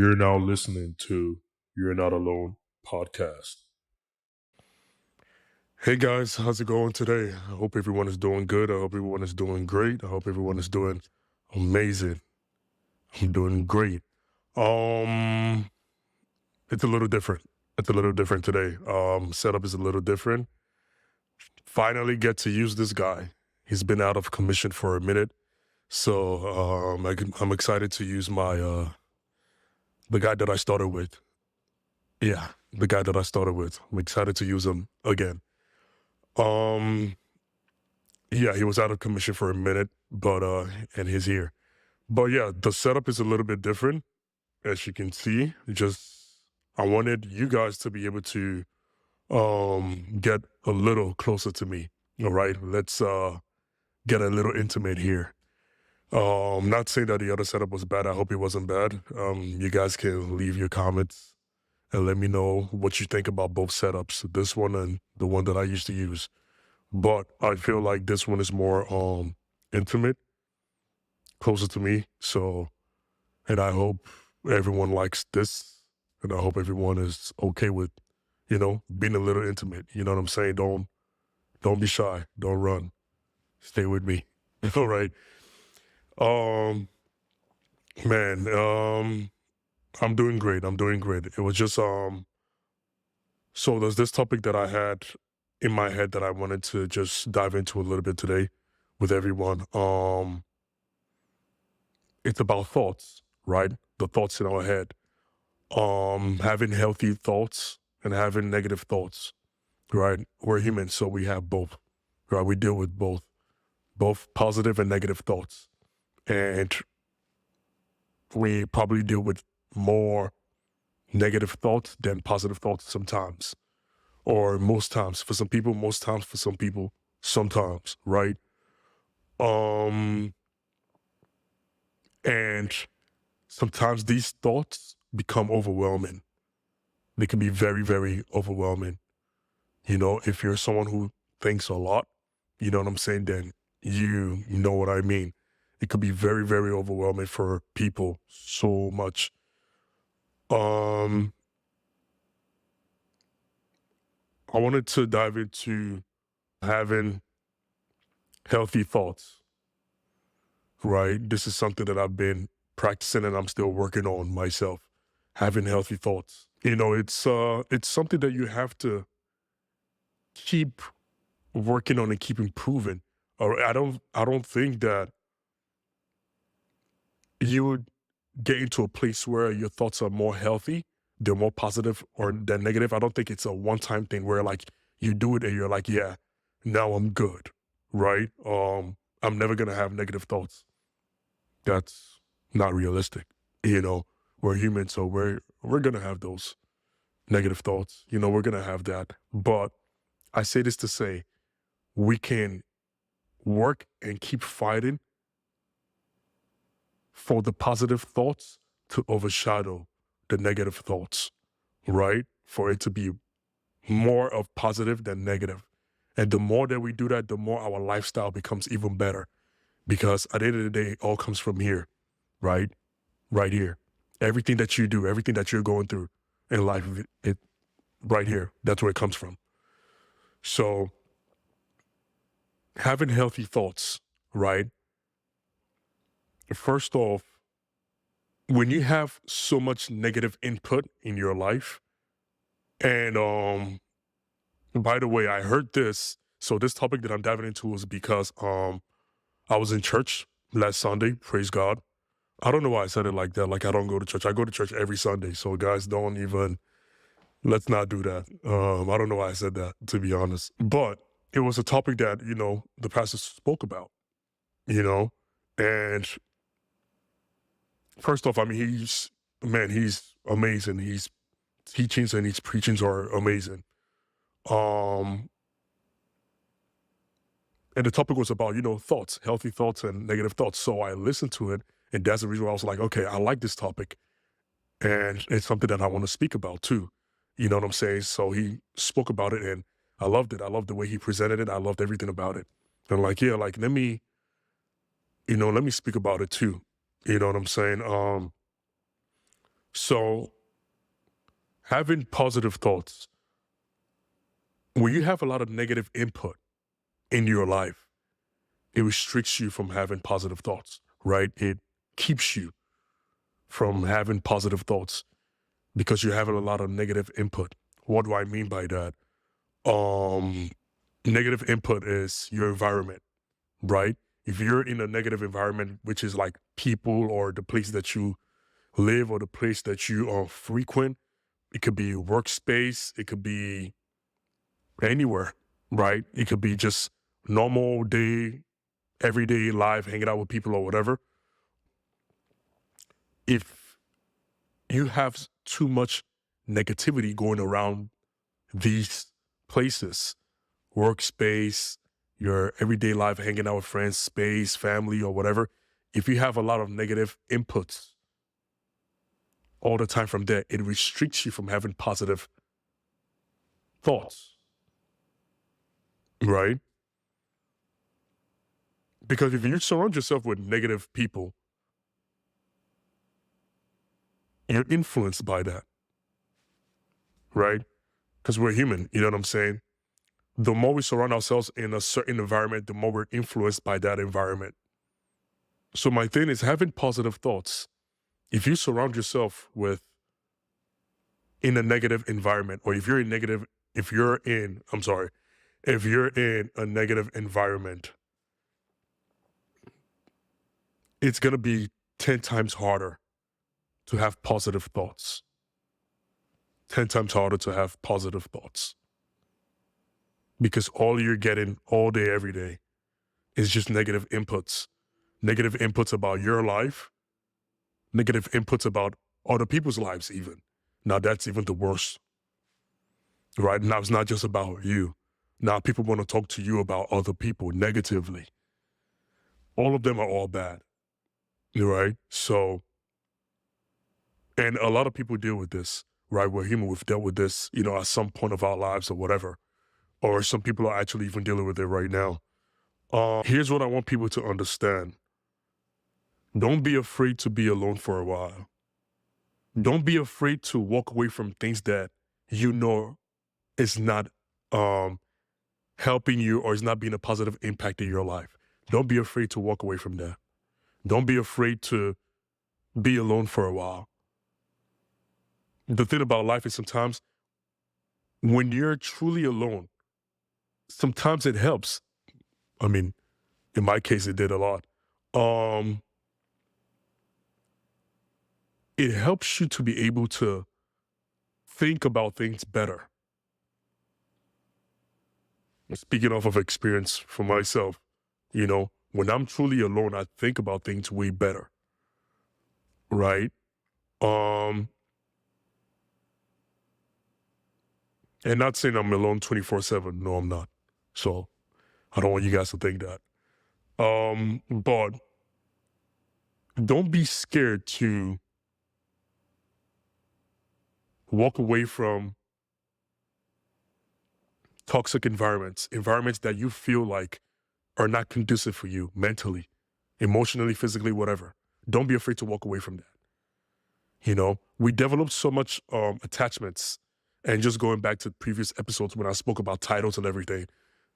You're now listening to You're Not Alone podcast. Hey guys, how's it going today? I hope everyone is doing good. I hope everyone is doing great. I hope everyone is doing amazing. I'm doing great. Um, it's a little different. It's a little different today. Setup is a little different. Finally get to use this guy. He's been out of commission for a minute. So I'm excited to use my the guy that I started with. Yeah, the guy that I started with. I'm excited to use him again. Um, yeah, he was out of commission for a minute, but and he's here. But yeah, the setup is a little bit different, as you can see. Just I wanted you guys to be able to get a little closer to me. All right, let's get a little intimate here. Not saying that the other setup was bad. I hope it wasn't bad. You guys can leave your comments and let me know what you think about both setups, this one and the one that I used to use. But I feel like this one is more intimate, closer to me. So, and I hope everyone likes this, and I hope everyone is okay with, being a little intimate. You know what I'm saying? Don't be shy. Don't run. Stay with me. All right. Um, man, I'm doing great. I'm doing great. It was just so there's this topic that I had in my head that I wanted to just dive into a little bit today with everyone. It's about thoughts, right? The thoughts in our head. Having healthy thoughts and having negative thoughts, right? We're humans, so we have both, right? We deal with both positive and negative thoughts. And we probably deal with more negative thoughts than positive thoughts sometimes, or most times. For some people, most times. For some people, sometimes, right? Um, and sometimes these thoughts become overwhelming. They can be very, very overwhelming. If you're someone who thinks a lot, you know what I'm saying, then you know what I mean. It could be very, very overwhelming for people so much. Um, I wanted to dive into having healthy thoughts, right? This is something that I've been practicing and I'm still working on myself. Having healthy thoughts. It's something that you have to keep working on and keep improving. Or I don't think that you would get into a place where your thoughts are more healthy, they're more positive or than negative. I don't think it's a one-time thing where like you do it and you're like, yeah, now I'm good, right? I'm never gonna have negative thoughts. That's not realistic. You know, we're human, so we're gonna have those negative thoughts. We're gonna have that. But I say this to say we can work and keep fighting for the positive thoughts to overshadow the negative thoughts, right? For it to be more of positive than negative. And the more that we do that, the more our lifestyle becomes even better. Because at the end of the day, it all comes from here, right? Right here. Everything that you do, everything that you're going through in life, it right here, that's where it comes from. So having healthy thoughts, right? First off, when you have so much negative input in your life, and by the way, I heard this. So this topic that I'm diving into was because I was in church last Sunday, praise God. I don't know why I said it like that. Like I don't go to church. I go to church every Sunday. So guys, don't even let's not do that. I don't know why I said that, to be honest. But it was a topic that, the pastor spoke about, you know? And first off, I mean, he's amazing. His teachings and his preachings are amazing. Um, and the topic was about, thoughts, healthy thoughts and negative thoughts. So I listened to it. And that's the reason why I was like, okay, I like this topic. And it's something that I want to speak about too. You know what I'm saying? So he spoke about it and I loved it. I loved the way he presented it. I loved everything about it. And like, yeah, like let me speak about it too. You know what I'm saying? So having positive thoughts, when you have a lot of negative input in your life, it restricts you from having positive thoughts, right? It keeps you from having positive thoughts because you're having a lot of negative input. What do I mean by that? Um, Negative input is your environment, right? If you're in a negative environment, which is like people or the place that you live or the place that you frequent, it could be your workspace, it could be anywhere, right? It could be just normal day, everyday life, hanging out with people or whatever. If you have too much negativity going around these places, workspace, your everyday life, hanging out with friends, space, family, or whatever, if you have a lot of negative inputs all the time from there, it restricts you from having positive thoughts, right? Because if you surround yourself with negative people, you're influenced by that, right? Because we're human, you know what I'm saying? The more we surround ourselves in a certain environment, the more we're influenced by that environment. So my thing is having positive thoughts. If you surround yourself with in a negative environment, or if you're in negative, if you're in, I'm sorry, if you're in a negative environment, it's gonna be 10 times harder to have positive thoughts. 10 times harder to have positive thoughts. Because all you're getting all day, every day is just negative inputs. Negative inputs about your life, negative inputs about other people's lives, even. Now, that's even the worst, right? Now, it's not just about you. Now, people want to talk to you about other people negatively. All of them are all bad, right? So, and a lot of people deal with this, right? We're human. We've dealt with this, at some point of our lives or whatever. Or some people are actually even dealing with it right now. Here's what I want people to understand. Don't be afraid to be alone for a while. Don't be afraid to walk away from things that you know is not helping you or is not being a positive impact in your life. Don't be afraid to walk away from that. Don't be afraid to be alone for a while. The thing about life is sometimes when you're truly alone, sometimes it helps. I mean, in my case, it did a lot. Um, it helps you to be able to think about things better. Speaking off of experience for myself, when I'm truly alone, I think about things way better, right? Um, and not saying I'm alone 24/7. No, I'm not. So I don't want you guys to think that. But don't be scared to walk away from toxic environments, environments that you feel like are not conducive for you mentally, emotionally, physically, whatever. Don't be afraid to walk away from that. We develop so much attachments. And just going back to previous episodes when I spoke about titles and everything,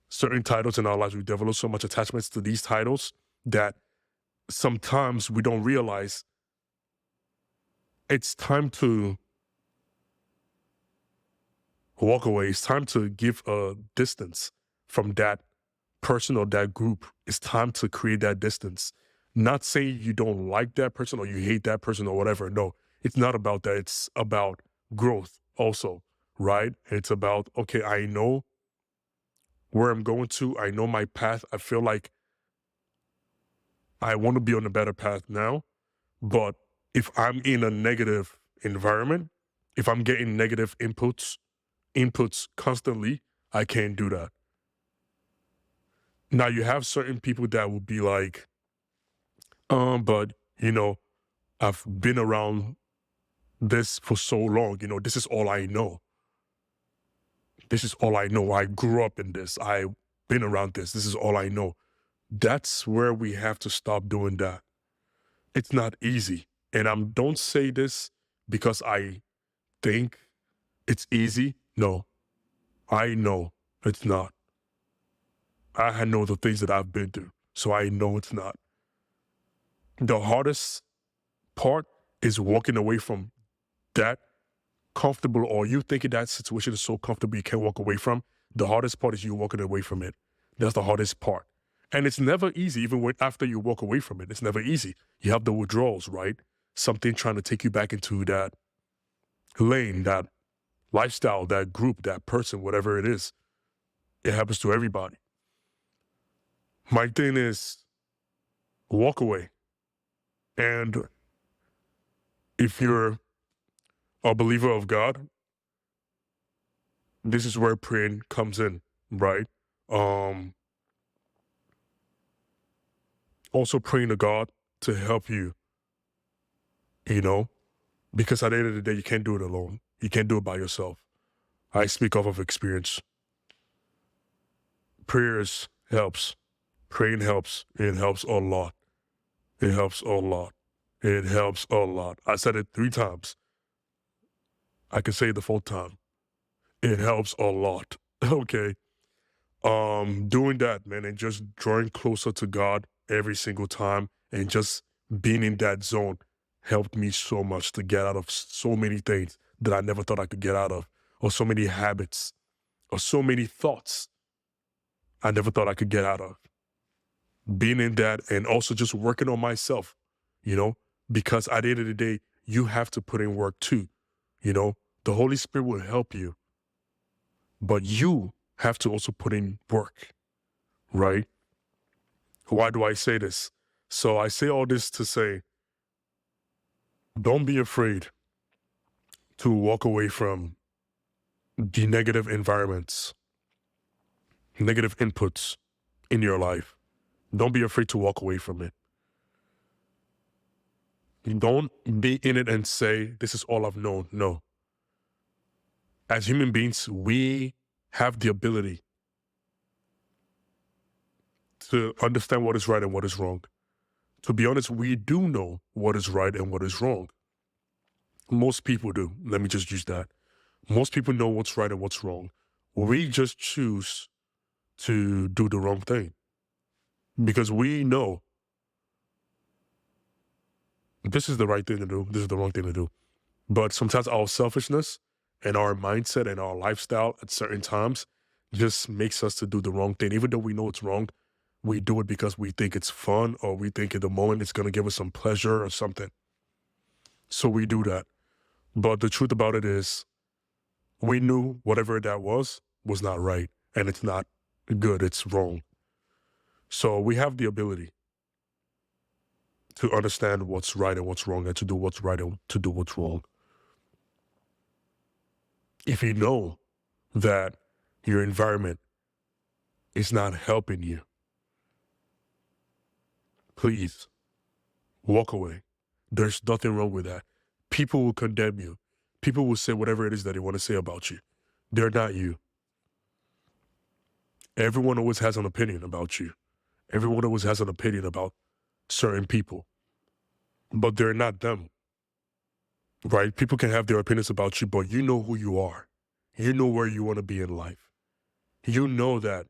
certain titles in our lives, we develop so much attachments to these titles that sometimes we don't realize it's time to walk away. It's time to give a distance from that person or that group. It's time to create that distance. Not saying you don't like that person or you hate that person or whatever. No, it's not about that. It's about growth also, right? It's about, okay, I know where I'm going to. I know my path. I feel like I want to be on a better path now. But if I'm in a negative environment, if I'm getting negative inputs constantly, I can't do that. Now you have certain people that will be like, but I've been around this for so long, this is all I know. This is all I know. I grew up in this. I've been around this. This is all I know. That's where we have to stop doing that. It's not easy. And don't say this because I think it's easy. No, I know it's not. I know the things that I've been through, so I know it's not. The hardest part is walking away from that comfortable, or you thinking that situation is so comfortable you can't walk away from. The hardest part is you walking away from it. That's the hardest part. And it's never easy, even when after you walk away from it, it's never easy. You have the withdrawals, right? Something trying to take you back into that lane, that lifestyle, that group, that person, whatever it is. It happens to everybody. My thing is walk away. And if you're a believer of God, this is where praying comes in, right? Um, Also praying to God to help you, you know, because at the end of the day, you can't do it alone. You can't do it by yourself. I speak off of experience. Prayers helps. Praying helps. It helps a lot. It helps a lot. It helps a lot. I said it 3 times. I can say it the 4th time. It helps a lot. Okay. Doing that, man, and just drawing closer to God every single time and just being in that zone helped me so much to get out of so many things that I never thought I could get out of, or so many habits, or so many thoughts I never thought I could get out of. Being in that and also just working on myself, you know, because at the end of the day, you have to put in work too. You know, the Holy Spirit will help you, but you have to also put in work, right? Why do I say this? So I say all this to say, don't be afraid to walk away from the negative environments, negative inputs in your life. Don't be afraid to walk away from it. Don't be in it and say, this is all I've known. No. As human beings, we have the ability to understand what is right and what is wrong. To be honest, we do know what is right and what is wrong. Most people do. Let me just use that. Most people know what's right and what's wrong. We just choose to do the wrong thing because we know this is the right thing to do, this is the wrong thing to do. But sometimes our selfishness and our mindset and our lifestyle at certain times just makes us to do the wrong thing. Even though we know it's wrong, we do it because we think it's fun or we think at the moment it's going to give us some pleasure or something. So we do that. But the truth about it is we knew whatever that was not right and it's not good, it's wrong. So we have the ability to understand what's right and what's wrong and to do what's right and to do what's wrong. If you know that your environment is not helping you, please walk away. There's nothing wrong with that. People will condemn you. People will say whatever it is that they want to say about you. They're not you. Everyone always has an opinion about you. Everyone always has an opinion about certain people, but they're not them, right? People can have their opinions about you, but you know who you are. You know where you want to be in life. You know that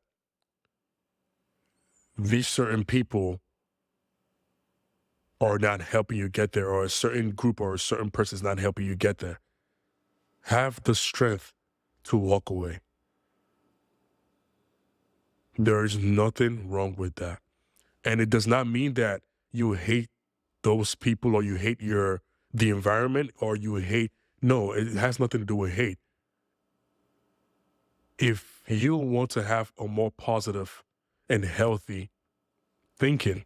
these certain people are not helping you get there, or a certain group or a certain person is not helping you get there. Have the strength to walk away. There is nothing wrong with that. And it does not mean that you hate those people or you hate the environment or you hate, no, it has nothing to do with hate. If you want to have a more positive and healthy thinking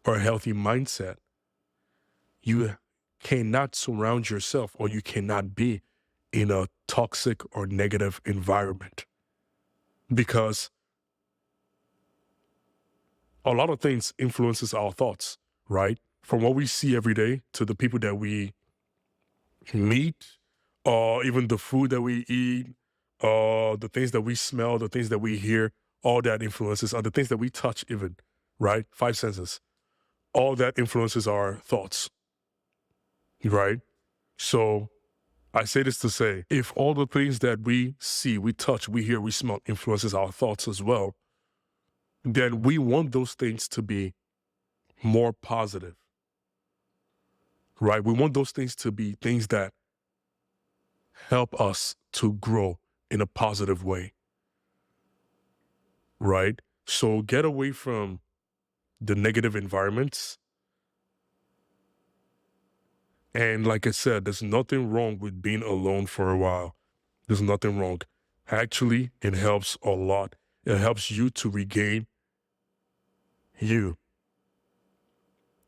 or a healthy mindset, you cannot surround yourself or you cannot be in a toxic or negative environment, because a lot of things influences our thoughts, right? From what we see every day to the people that we meet, or even the food that we eat, the things that we smell, the things that we hear, all that influences, or the things that we touch even, right? 5 senses. All that influences our thoughts, right? So I say this to say, if all the things that we see, we touch, we hear, we smell influences our thoughts as well, then we want those things to be more positive, right? We want those things to be things that help us to grow in a positive way, right? So get away from the negative environments. And like I said, there's nothing wrong with being alone for a while. There's nothing wrong. Actually, it helps a lot. It helps you to regain you,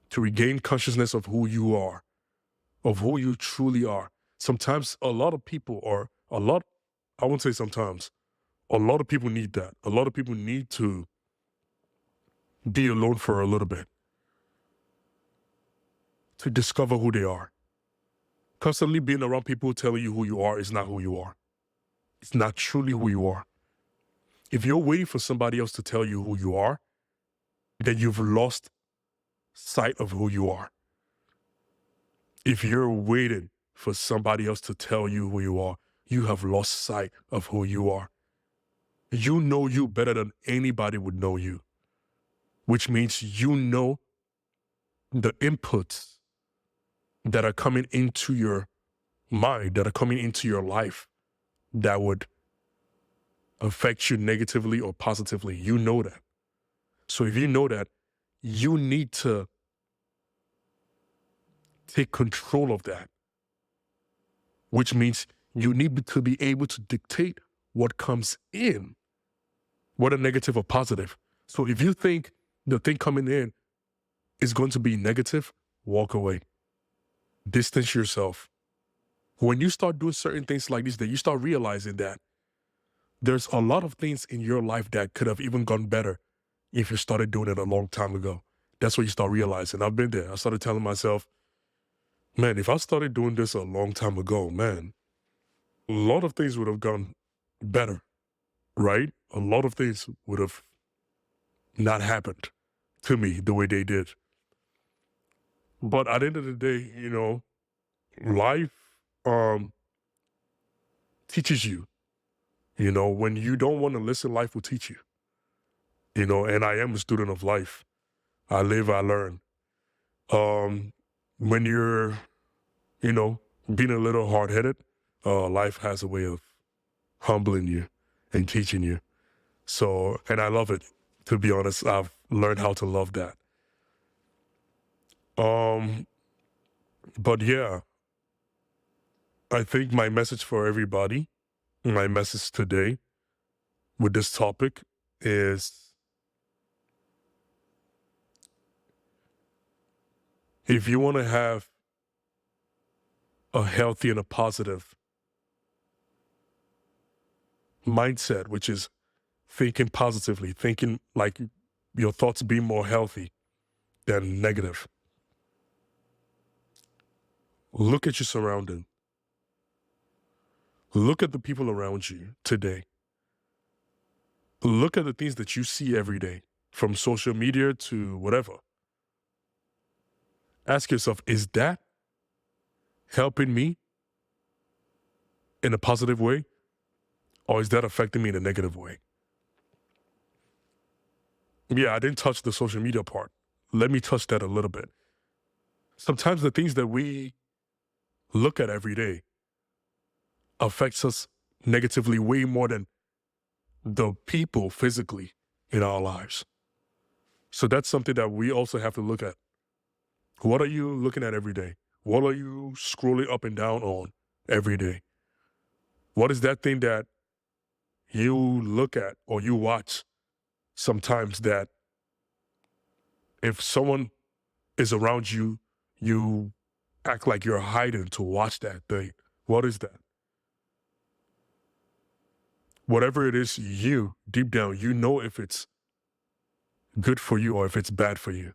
to regain consciousness of who you are, of who you truly are. Sometimes a lot of people are, I won't say sometimes, a lot of people need that. A lot of people need to be alone for a little bit to discover who they are. Constantly being around people telling you who you are is not who you are. It's not truly who you are. If you're waiting for somebody else to tell you who you are, then you've lost sight of who you are. If you're waiting for somebody else to tell you who you are, you have lost sight of who you are. You know you better than anybody would know you, which means you know the inputs that are coming into your mind, that are coming into your life that would affect you negatively or positively. You know that. So if you know that, you need to take control of that, which means you need to be able to dictate what comes in, whether negative or positive. So if you think the thing coming in is going to be negative, walk away. Distance yourself. When you start doing certain things like this, then you start realizing that there's a lot of things in your life that could have even gone better if you started doing it a long time ago. That's what you start realizing. I've been there. I started telling myself, man, if I started doing this a long time ago, man, a lot of things would have gone better, right? A lot of things would have not happened to me the way they did. But at the end of the day, life teaches you. When you don't want to listen, life will teach you. And I am a student of life. I live, I learn. When you're, you know, being a little hard headed, life has a way of humbling you and teaching you. So, and I love it. To be honest, I've learned how to love that. Um, but yeah, I think my message for everybody, my message today with this topic is if you want to have a healthy and a positive mindset, which is thinking positively, thinking like your thoughts be more healthy than negative. Look at your surrounding. Look at the people around you today. Look at the things that you see every day, from social media to whatever. Ask yourself, is that helping me in a positive way? Or is that affecting me in a negative way? Yeah, I didn't touch the social media part. Let me touch that a little bit. Sometimes the things that we look at every day affects us negatively way more than the people physically in our lives. So that's something that we also have to look at. What are you looking at every day? What are you scrolling up and down on every day? What is that thing that you look at or you watch sometimes that if someone is around you, you act like you're hiding to watch that thing? What is that? Whatever it is, you, deep down, you know if it's good for you or if it's bad for you.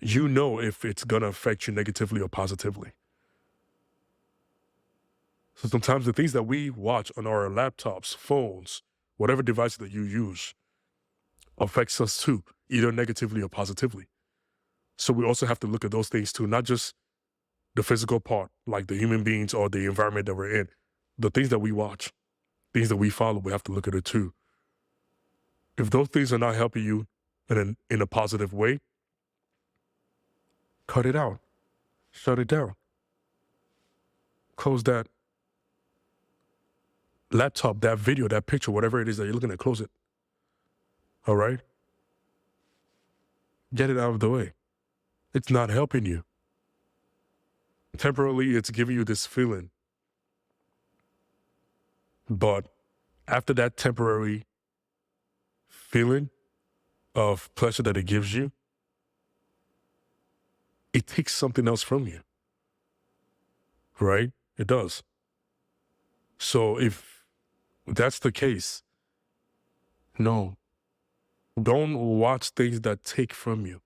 You know if it's going to affect you negatively or positively. So sometimes the things that we watch on our laptops, phones, whatever device that you use affects us too, either negatively or positively. So we also have to look at those things too, not just the physical part, like the human beings or the environment that we're in, the things that we watch, things that we follow, we have to look at it too. If those things are not helping you in a positive way, cut it out, shut it down, close that laptop, that video, that picture, whatever it is that you're looking at, close it. All right? Get it out of the way. It's not helping you. Temporarily, it's giving you this feeling. But after that temporary feeling of pleasure that it gives you, it takes something else from you. Right? It does. So if that's the case, no, don't watch things that take from you.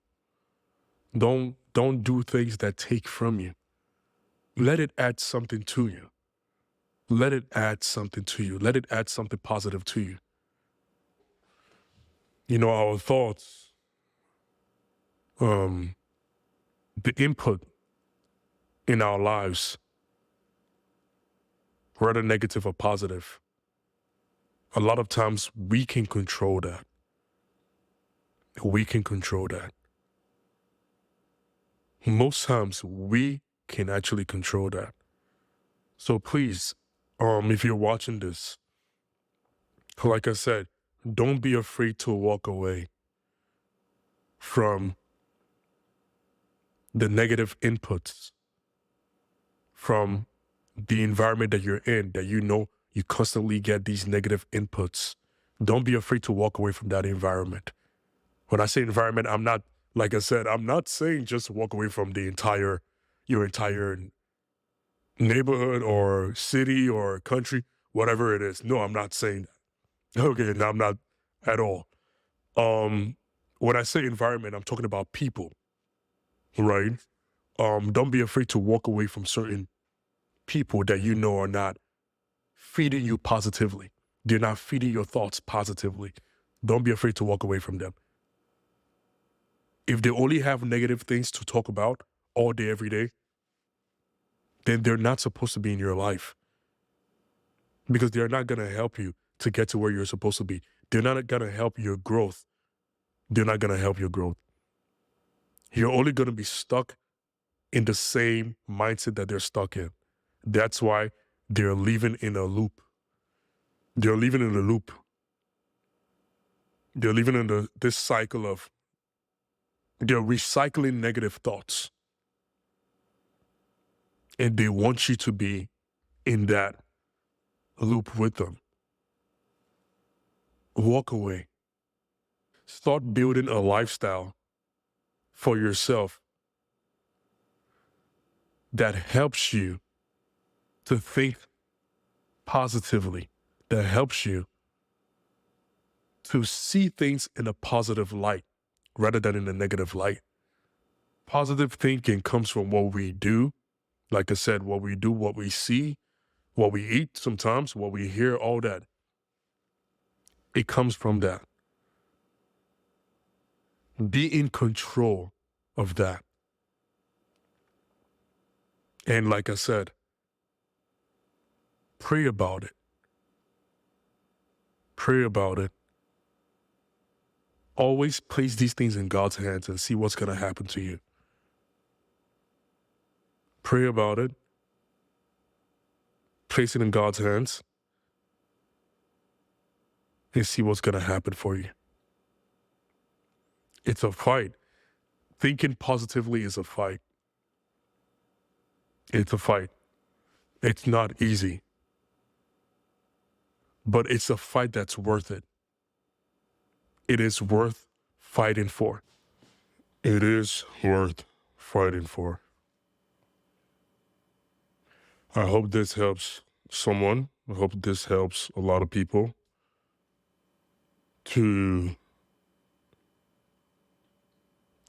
Don't do things that take from you. Let it add something to you. Let it add something to you. Let it add something positive to you. You know, our thoughts, the input in our lives, whether negative or positive, a lot of times we can control that. We can control that. Most times we can actually control that. So please, if you're watching this, like I said, don't be afraid to walk away from the negative inputs, from the environment that you're in, that you know you constantly get these negative inputs. Don't be afraid to walk away from that environment. When I say environment, I'm not, like I said, I'm not saying just walk away from your entire neighborhood or city or country, whatever it is. No, I'm not saying that. Okay, no, I'm not at all. When I say environment, I'm talking about people, right? Don't be afraid to walk away from certain people that you know are not feeding you positively. They're not feeding your thoughts positively. Don't be afraid to walk away from them. If they only have negative things to talk about all day, every day, then they're not supposed to be in your life, because they're not going to help you to get to where you're supposed to be. They're not going to help your growth. They're not going to help your growth. You're only going to be stuck in the same mindset that they're stuck in. That's why they're living in a loop. They're living in a loop. They're living in this cycle of, they're recycling negative thoughts. And they want you to be in that loop with them. Walk away. Start building a lifestyle for yourself that helps you to think positively, that helps you to see things in a positive light rather than in a negative light. Positive thinking comes from what we do. Like I said, what we do, what we see, what we eat sometimes, what we hear, all that. It comes from that. Be in control of that. And like I said, pray about it. Pray about it. Always place these things in God's hands and see what's going to happen to you. Pray about it. Place it in God's hands and see what's going to happen for you. It's a fight. Thinking positively is a fight. It's a fight. It's not easy. But it's a fight that's worth it. It is worth fighting for. It is worth fighting for. I hope this helps someone. I hope this helps a lot of people to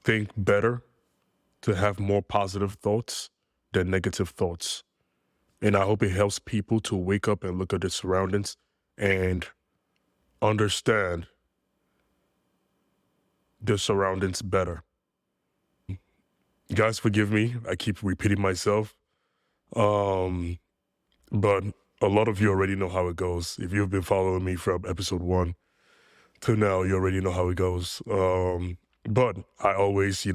think better, to have more positive thoughts than negative thoughts. And I hope it helps people to wake up and look at their surroundings and understand their surroundings better. Guys, forgive me. I keep repeating myself. Um, but a lot of you already know how it goes. If you've been following me from episode 1 to now, you already know how it goes. But I always,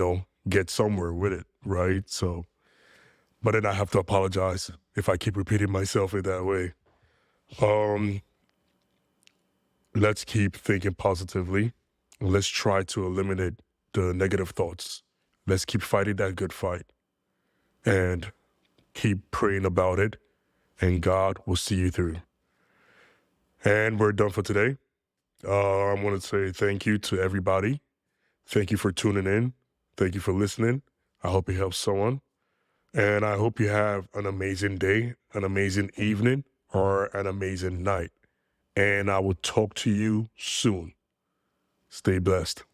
get somewhere with it, right? So, but then I have to apologize if I keep repeating myself in that way. Um, let's keep thinking positively. Let's try to eliminate the negative thoughts. Let's keep fighting that good fight and keep praying about it, and God will see you through. And we're done for today. I want to say thank you to everybody. Thank you for tuning in. Thank you for listening. I hope it helps someone. And I hope you have an amazing day, an amazing evening, or an amazing night. And I will talk to you soon. Stay blessed.